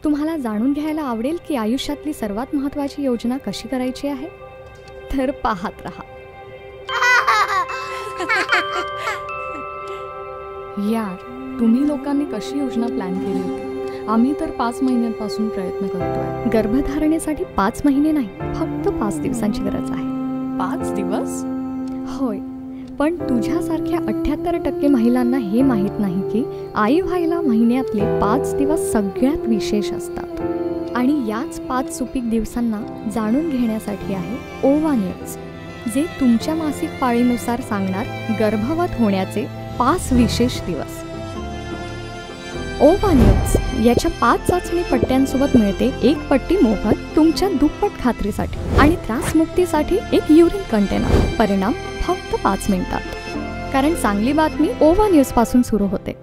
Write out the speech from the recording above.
तुम्हाला जाणून घ्यायला आवडेल की आयुष्यातली सर्वात महत्त्वाची योजना कशी करायची आहे? तर पाहत रहा. यार, तुम्ही लोकांनी कशी योजना प्लॅन केली होती? आम्ही तर 5 महिन्यांपासून प्रयत्न करतोय. गर्भधारणेसाठी 5 महिने नाही, फक्त 5 दिवसांची गरज आहे. 5 दिवस? होय, पण तुझ्यासारख्या 78% महिलांना हे माहीत नाही की आई व्हायला महिन्यातले 5 दिवस सगळ्यात विशेष असतात. आणि याच 5 सुपीक दिवसांना जाणून घेण्यासाठी आहे ओवा न्यूज, जे तुमच्या मासिक पाळीनुसार सांगणार गर्भवत होण्याचे 5 विशेष दिवस. ओवा न्यूज याच्या 5 चाचणी पट्ट्यांसोबत मिळते एक पट्टी मोफत तुमच्या दुप्पट खात्रीसाठी आणि त्रासमुक्तीसाठी एक युरिन कंटेनर. परिणाम फक्त 5 मिनिटात. कारण चांगली बातमी ओवा न्यूज पासून सुरू होते.